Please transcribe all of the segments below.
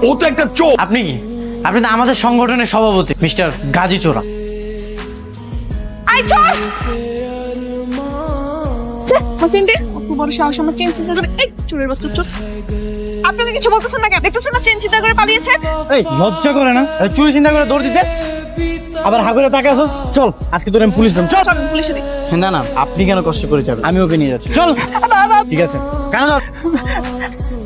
ও তো একটা চোর। আপনি কি? আপনি তো আমাদের সংগঠনের সভাপতি মিস্টার গাজী চোরা। আই চল চিনতে কত বড় সাহস আমার চেন চিন্তা করে এই চোরের বাচ্চা চোর আপনারা কিছু বলতেছেন না কেন দেখতেছেন না চেন চিন্তা করে পালিয়েছে এই লজ্জা করে না চুরি চিন্তা করে দৌড় দিতে আবার হাগুরে তাকে আসছ। চল আজকে তোর আমি পুলিশ দেব। চল চল পুলিশে দিই না না আপনি কেন কষ্ট করে যাবেন, আমি ওকে নিয়ে যাচ্ছি। চল ঠিক আছে। কেন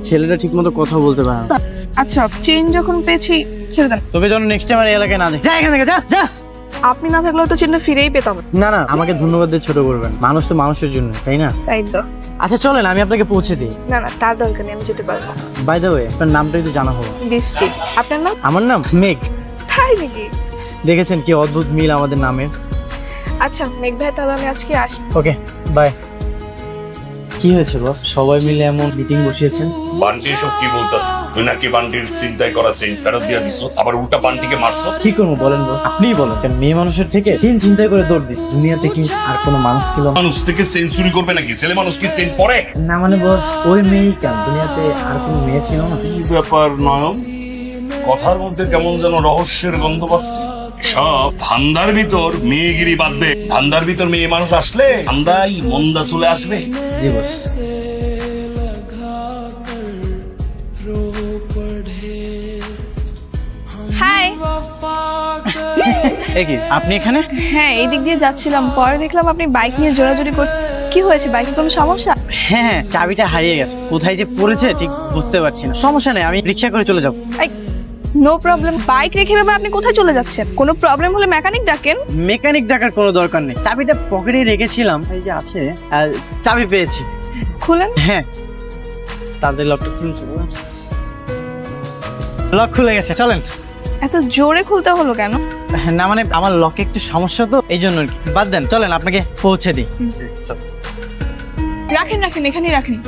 ছেলেটা ঠিক মতো কথা বলতে পারে না। আচ্ছা চেন যখন পেয়েছি ছেড়ে দেন। তবে যেন নেক্সট টাইম আর এই এলাকায় না যায়। যা এখান থেকে যা যা। আপনি না থাকলেও তো চেনটা ফিরেই পেতাম। না না আমাকে ধন্যবাদ দিয়ে ছোট করবেন, মানুষ তো মানুষের জন্য তাই না? তাই তো। আচ্ছা চলেন আমি আপনাকে পৌঁছে দিই। না না তার দরকার নেই আমি যেতে পারবো। বাই দ্য ওয়ে আপনার নামটাই তো জানা হলো। বৃষ্টি আপনার নাম? আমার নাম মেঘ। তাই নাকি? দেখেছেন কি অদ্ভুত মিল আমাদের নামের। আচ্ছা মেঘ ভাই তাহলে আমি আজকে আসি। Okay bye. কি হয়েছে বস, সবাই মিলে এমন মিটিং বসিয়েছেন? বান্টি সব কি বলতাছে? তুই নাকি বান্টির চিন্তায় করা চেইন ফেরত দিয়ে দিছ, আবার উল্টা বান্টিকে মারছ। কি করবো বলেন বস, আপনিই বলেন। মেয়ে মানুষের থেকে চেন চিন্তাই করে দৌড় দিস। দুনিয়াতে কি আর কোনো মানুষ ছিল? মানুষ থেকে চেইন চুরি করবে নাকি? ছেলে মানুষ কি চেইন পরে? না মানে বস ওই মেয়েই কেন, দুনিয়াতে আর কোনো মেয়ে ছিল না? কি ব্যাপার নয়ন, কথার মধ্যে কেমন যেন রহস্যের গন্ধ পাচ্ছি। সব ধান্দার ভিতর মেয়েগিরি বাদ দে। ধান্দার ভিতর মেয়ে মানুষ আসলে ধান্দাই মন্দা চলে আসবে। জি বস। হাই। এ কি আপনি এখানে? হ্যাঁ এই দিক দিয়ে যাচ্ছিলাম, পরে দেখলাম আপনি বাইক নিয়ে জোরাজোরি করছেন। কি হয়েছে, বাইকে কোনো সমস্যা? হ্যাঁ হ্যাঁ চাবিটা হারিয়ে গেছে, কোথায় যে পড়েছে ঠিক বুঝতে পারছি না। সমস্যা নেই, আমি রিক্সা করে চলে যাবো। No problem. বাইক রেখে ভেবে আপনি কোথায় চলে যাচ্ছেন? কোনো প্রবলেম হলে মেকানিক ডাকেন। মেকানিক ডাকার কোনো দরকার নেই, চাবিটা পকেটে রেখেছিলাম, এই যে আছে। চাবি পেয়েছি। খুলেন। হ্যাঁ তাদের লকটা খুলেছে। লক খুলে গেছে, চলেন। এত জোরে খুলতে হলো কেন? না মানে আমার লকে একটু সমস্যা তো এই জন্য আর কি। বাদ দেন, চলেন আপনাকে পৌঁছে দিই। রাখেন রাখেন এখানেই রাখেন।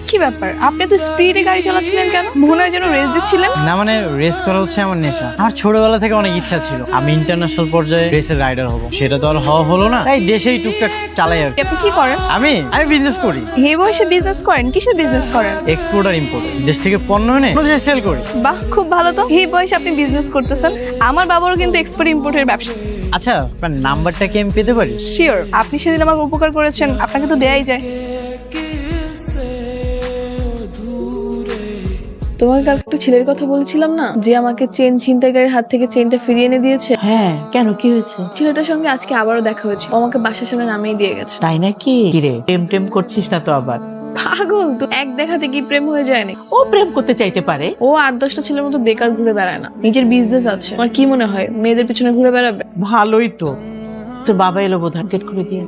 কি ব্যাপার, আপনি তো স্পিডে গাড়ি চালাচ্ছিলেন কেন? মনে হয় যেন রেস দিচ্ছিলেন। না মানে রেস করা হচ্ছে আমার নেশা। আমার ছোটবেলা থেকে অনেক ইচ্ছা ছিল আমি ইন্টারন্যাশনাল পর্যায়ে রেসের রাইডার হব, সেটা তো আর হওয়া হলো না, তাই দেশেই টুকটাক চালাই আর কি। আপনি কি করেন? আমি বিজনেস করি। এই বয়সে বিজনেস করেন? কিসের বিজনেস করেন? এক্সপোর্ট আর ইম্পোর্ট, দেশ থেকে পণ্য এনে দেশে সেল করি। বাহ খুব ভালো তো, এই বয়সে আপনি বিজনেস করতেছেন। আমার বাবারও কিন্তু এক্সপোর্ট ইম্পোর্টের ব্যবসা। আচ্ছা আপনার নাম্বারটা কি আমি পেতে পারি? শিওর, আপনি সেদিন আমার উপকার করেছেন, আপনাকে তো দেয়াই যায়। তোমাকে কাল একটা ছেলের কথা বলেছিলাম না, যে আমাকে চেন ছিনতাইকারীর হাত থেকে চেনটা ফিরিয়ে এনে দিয়েছে? হ্যাঁ কেন, কি হয়েছে? ছেলেটার সঙ্গে আজকে আবারও দেখা হয়েছে, ও আমাকে বাসার সামনে নামিয়ে দিয়ে গেছে। তাই নাকি? কিরে প্রেম টেম করছিস না তো আবার? পাগল তো, এক দেখাতে কি প্রেম হয়ে যায়নি? ও প্রেম করতে চাইতে পারে। ও 8-10টা ছেলের মতো বেকার ঘুরে বেড়ায় না, নিজের বিজনেস আছে। আমার কি মনে হয় মেয়েদের পিছনে ঘুরে বেড়াবে? ভালোই তো। তোর বাবা এলো বোধহয়, গেট খুলে দিয়ে।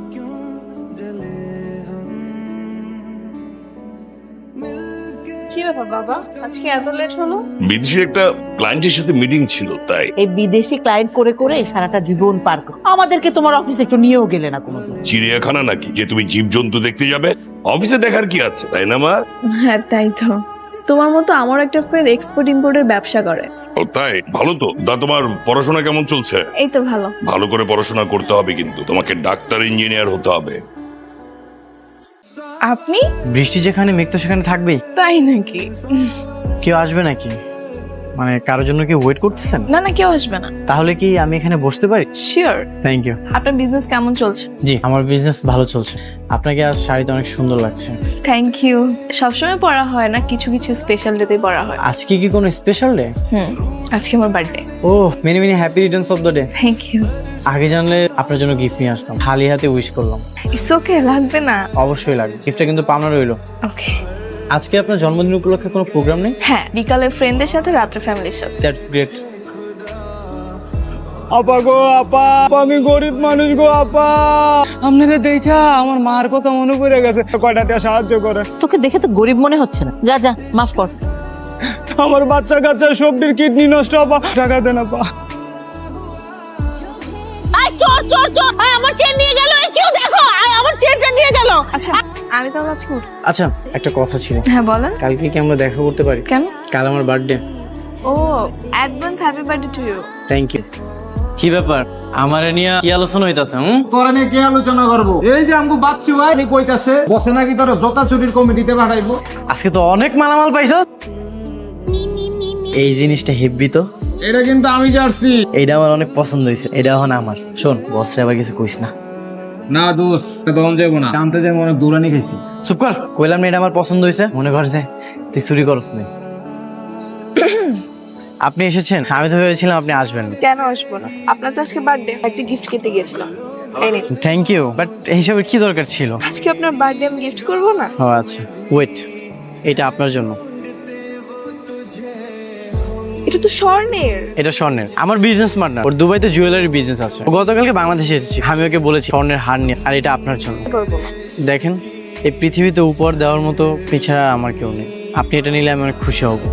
কি ব্যাপার বাবা, আজকে এত লেট হলো? বিদেশে একটা ক্লায়েন্টের সাথে মিটিং ছিল, তাই। এই বিদেশি ক্লায়েন্ট করে করে সারাটা জীবন পার কর। আমাদেরকে তোমার অফিসে একটু নিয়েও গেলে না কোনোদিন। চিড়িয়াখানা নাকি যে তুমি জীবজন্তু দেখতে যাবে? অফিসে দেখার কি আছে, তাই না মা? হ্যাঁ তাই তো। তোমার মতো আমার একটা ফ্রেন্ড এক্সপোর্ট ইম্পোর্টের ব্যবসা করে। ও তাই, ভালো তো। তা তোমার পড়াশোনা কেমন চলছে? এই তো ভালো। ভালো করে পড়াশোনা করতে হবে, কিন্তু তোমাকে ডাক্তার ইঞ্জিনিয়ার হতে হবে। আপনি? বৃষ্টি যেখানে মেঘ তো সেখানে থাকবেই। তাই নাকি? কেউ আসবে নাকি, মানে কারোর জন্য কি ওয়েট করতেছেন? না না কেউ আসবে না। তাহলে কি আমি এখানে বসতে পারি? শিওর। Thank you. আপনার বিজনেস কেমন চলছে? জি আমার বিজনেস ভালো চলছে। আপনাকে আজ শাড়িতে অনেক সুন্দর লাগছে। Thank you. সবসময় পড়া হয় না, কিছু কিছু স্পেশাল ডেতে পড়া হয়। আজকে কি কোনো স্পেশাল ডে? আজকে আমার বার্থডে। ও many many happy returns of the day. Thank you. আগে জানলে আপনার জন্য গিফট নিয়ে আসতাম, খালি হাতে উইশ করলাম। ইটস ওকে, লাগবে না। অবশ্যই লাগবে, গিফটটা কিন্তু পাওনা রইলো। ওকে। আজকে আপনার জন্মদিন উপলক্ষে কোনো প্রোগ্রাম নেই? হ্যাঁ বিকালে ফ্রেন্ডদের সাথে, রাত্রে ফ্যামিলির সাথে। That's great. আপা গো আপা, আমি গরিব মানুষ গো আপা, আপনাদের দেখা আমার মার কথা মনে পড়ে গেছে, কয়টা দিয়ে সাহায্য করে। তোকে দেখে তো গরিব মনে হচ্ছে না, যা যা মাফ কর। আমার বাচ্চা কাচ্চার সবটির কিডনি নষ্ট, আপা টাকা দেন আপা। আয় চোর চোর চোর, আয় আমার চেন নিয়ে গেল। এই কেউ দেখো, আয় আমার চেনটা নিয়ে গেল। আচ্ছা আমি তাহলে আজকে উঠি। আচ্ছা একটা কথা ছিল। হ্যাঁ বলেন। কালকে কি আমরা দেখা করতে পারি? কেন? কাল আমার বার্থডে। ও advance happy birthday to you. Thank you. কি ব্যাপার আমার নিয়ে কি আলোচনা হইতাছে? তোরা নিয়ে কি আলোচনা করবো? এই যে আমগো বাচ্চু ভাই কইতাছে বসে নাকি তোরা জোতা চুরির কমিটিতে পাঠাইবো। আজকে তো অনেক মালামাল পাইছস। এই জিনিসটা হেভি তো, এটা কিন্তু আমি জার্সি এইটা আমার অনেক পছন্দ হয়েছে। এটা এখন আমার। শোন, বসরে আবার কিছু কইস না। না দোষ দম যাবো না, জানতে যাবো অনেক দূরানি খাইছি। চুপ কর, কইলাম না এটা আমার পছন্দ হয়েছে। মনে কর যে তুই চুরি করস না। আপনি এসেছেন, আমি তো ভেবেছিলাম আপনি আসবেন না। কেন আসবো না? আপনার তো আজকে বার্থডে, একটা গিফট কিনতে গিয়েছিলাম। এই নিন। থ্যাংক ইউ, বাট এইসবের কি দরকার ছিল? আজকে আপনার বার্থডে আমি গিফট করবো না? ও আচ্ছা, ওয়েট, এটা আপনার জন্য। এটা তো স্বর্ণের। এটা স্বর্ণের। আমার বিজনেস পার্টনার, ওর দুবাইতে জুয়েলারি বিজনেস আছে। ও গতকালকে বাংলাদেশে এসেছি, আমি ওকে বলেছি স্বর্ণের হার নিয়ে, আর এটা আপনার জন্য। করবো না। দেখেন, এই পৃথিবীতে উপহার দেওয়ার মতো পিছাড়া আমার কেউ নেই। আপনি এটা নিলে আমি অনেক খুশি হব।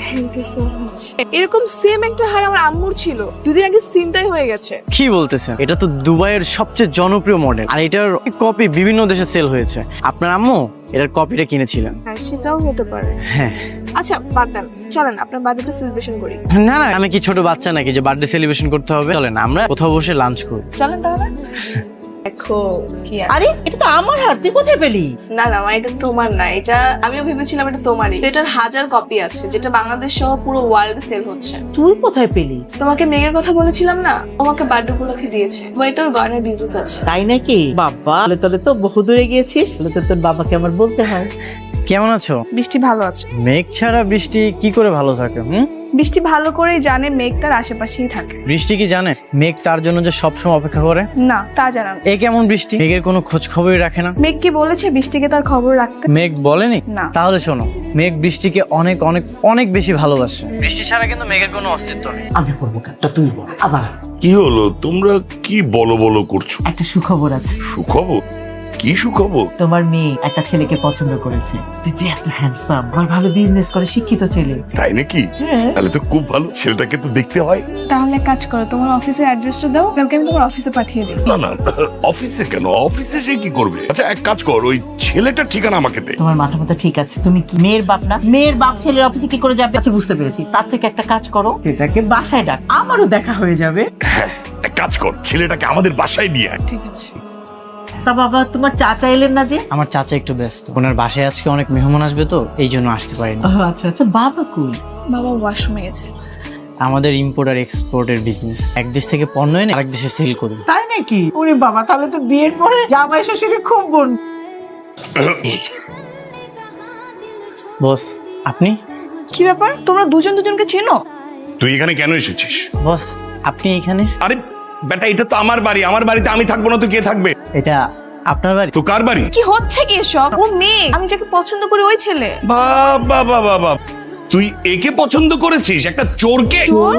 Thank you so much. এরকম সেম একটা হার আমার আম্মুর ছিল, দুদিন আগে ছিনতাই হয়ে গেছে। কি বলতেছেন? এটা তো দুবাইয়ের সবচেয়ে জনপ্রিয় মডেল, আর এটার কপি বিভিন্ন দেশে সেল হয়েছে। আপনার আম্মু এটার কপিটা কিনেছিলেন। হ্যাঁ, সেটাও হতে পারে। হ্যাঁ। আচ্ছা বাদ দেন, চলেন আপনার বার্থডেটা সেলিব্রেশন করি। না না, আমি কি ছোট বাচ্চা নাকি যে বার্থডে সেলিব্রেশন করতে হবে? চলেন আমরা কোথাও বসে লাঞ্চ করি। চলেন তাহলে। দেখো কি আর আরে এটা তো আমার হাত, তুই কোথায় পেলি? না না মা, এটা তোমার না, এটা আমিও ভেবেছিলাম এটা তোমারই। তো এটার 1000 কপি আছে, যেটা বাংলাদেশ সহ পুরো ওয়ার্ল্ড সেল হচ্ছে। তুই কোথায় পেলি? তোমাকে মেয়ের কথা বলেছিলাম না, আমাকে বার্থডে উপলক্ষে দিয়েছে। ও এটার গয়নার বিজনেস আছে। তাই নাকি? বাবা, তাহলে তো বহু দূরে গিয়েছিস। তাহলে তো তোর বাবাকে আমার বলতে হয়। কেমন আছো? বৃষ্টি ভালো আছে। মেঘ ছাড়া বৃষ্টি কি করে ভালো থাকে? বৃষ্টি ভালো করেই জানে মেঘ তার আশেপাশেই থাকে। বৃষ্টি কি জানে মেঘ তার জন্য যে সবসময় অপেক্ষা করে? না, তা জানা না। এ কেমন বৃষ্টি, মেঘের কোনো খোঁজ খবরই রাখে না। মেঘ কি বলেছে বৃষ্টিকে তার খবর রাখতে? মেঘ বলেনি? না। তাহলে শোনো, মেঘ বৃষ্টিকে অনেক অনেক অনেক বেশি ভালোবাসে। বৃষ্টি ছাড়া কিন্তু মেঘের কোনো অস্তিত্ব নেই। আমি পড়বো কাজটা, তুই বল। আবার কি হলো? তোমরা কি বলো বলো করছো? একটা সুখবর আছে। সুখবর? কি সুখবর? তোমার মেয়ে একটা ছেলেকে পছন্দ করেছে। তুই যে এত হ্যান্ডসাম, আর ভালো বিজনেস করে শিক্ষিত ছেলে। তাই নাকি? হ্যাঁ। তাহলে তো খুব ভালো, ছেলেটাকে তো দেখতে হয়। তাহলে কাজ করো, তোমার অফিসের অ্যাড্রেসটা দাও, কালকে আমি তোমার অফিসে পাঠিয়ে দিই। না না, অফিসে কেন? অফিসে সে কি করবে? আচ্ছা এক কাজ কর, ওই ছেলেটার ঠিকানা আমাকে দে। তোমার মাথা মতো ঠিক আছে। তুমি কি মেয়ের বাপ না? মেয়ের বাপ ছেলের অফিসে কি করে যাবে? আচ্ছা বুঝতে পেরেছি। তার থেকে একটা কাজ করো, সেটাকে বাসায় ডাক, আমারও দেখা হয়ে যাবে। হ্যাঁ, এক কাজ কর, ছেলেটাকে আমাদের বাসায় নিয়ে আয়। ঠিক আছে। তা বাবা, তোমার চাচা এলেন না যে? আমার চাচা একটু ব্যস্ত, ওনার বাসায় আজকে অনেক মেহমান আসবে তো এই জন্য আসতে পারিনি। ও আচ্ছা আচ্ছা, বাবা কই? বাবা ওয়াশরুমে গেছে। আমাদের ইম্পোর্ট আর এক্সপোর্টের বিজনেস, এক দেশ থেকে পণ্য এনে আরেক দেশে সেল করি। তাই নাকি? ওরে বাবা, তাহলে তো বিয়ের পরে জামাই শ্বশুরের খুব বোন। বস, আপনি? কি ব্যাপার, তোমরা দুজন দুজনকে চেনো? তুই এখানে কেন এসেছিস? বস, আপনি এখানে? আরে বেটা, এটা তো আমার বাড়ি, আমার বাড়িতে আমি থাকবো না তো কে থাকবে? এটা আপনার বাড়ি? তো কার বাড়ি? কি হচ্ছে কি এসব? ও মেয়ে, আমি যাকে পছন্দ করি ওই ছেলে। বাবা বাবা বাবা, তুই একে পছন্দ করেছিস? একটা চোরকে? চোর?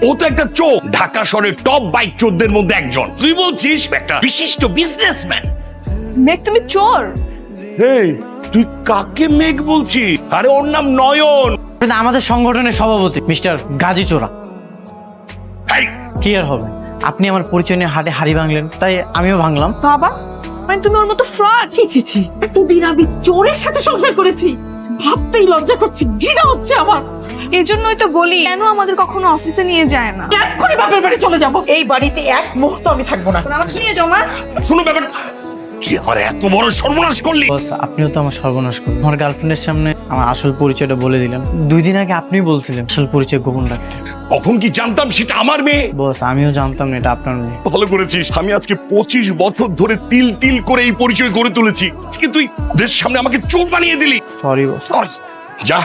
ও তো একটা চোর, ঢাকা শহরের টপ বাইক চোরদের মধ্যে একজন। তুই বলছিস একটা বিশিষ্ট বিজনেসম্যান? মেঘ তুমি চোর? এই তুই কাকে মেঘ বলছিস? আরে ওর নাম নয়ন। এটা আমাদের সংগঠনের সভাপতি মিস্টার গাজী চোরা। এই, কি আর হবে, আপনি আমার পরিচয় নিয়ে হাটে হাড়ি ভাঙলেন, তাই আমিও ভাঙলাম। বাবা, মানে তুমি ওর মতো ফ্রড? ছি ছি ছি, এতদিন আমি চোরের সাথে সংসার করেছি, ভাবতেই লজ্জা করছি, ঘৃণা হচ্ছে আমার। এই জন্যই তো বলি কেন আমাদের কখনো অফিসে নিয়ে যায় না। এক্ষুনি বাপের বাড়ি চলে যাব, এই বাড়িতে এক মুহূর্ত আমি থাকবো না। আমাকে নিয়ে যাও মা। শোনো ব্যাপার কি, আমার এত বড় সর্বনাশ করলি? বস, আপনিও তো আমার সর্বনাশ করলেন। আমার গার্লফ্রেন্ডের সামনে আমার আসল পরিচয়টা বলে দিলেন। 2 দিন আগে আপনি বলছিলেন আসল পরিচয় গোপন রাখতে। কখন কি জানতাম সেটা আমার মেয়ে? বস, আমিও জানতাম না এটা আপনার মেয়ে। ভালো করেছিস, আমি আজকে 25 বছর ধরে তিল তিল করে এই পরিচয় গড়ে তুলেছি। আজকে তুই ওদের সামনে আমাকে চোর বানিয়ে দিলি। Sorry boss. সরি, যা।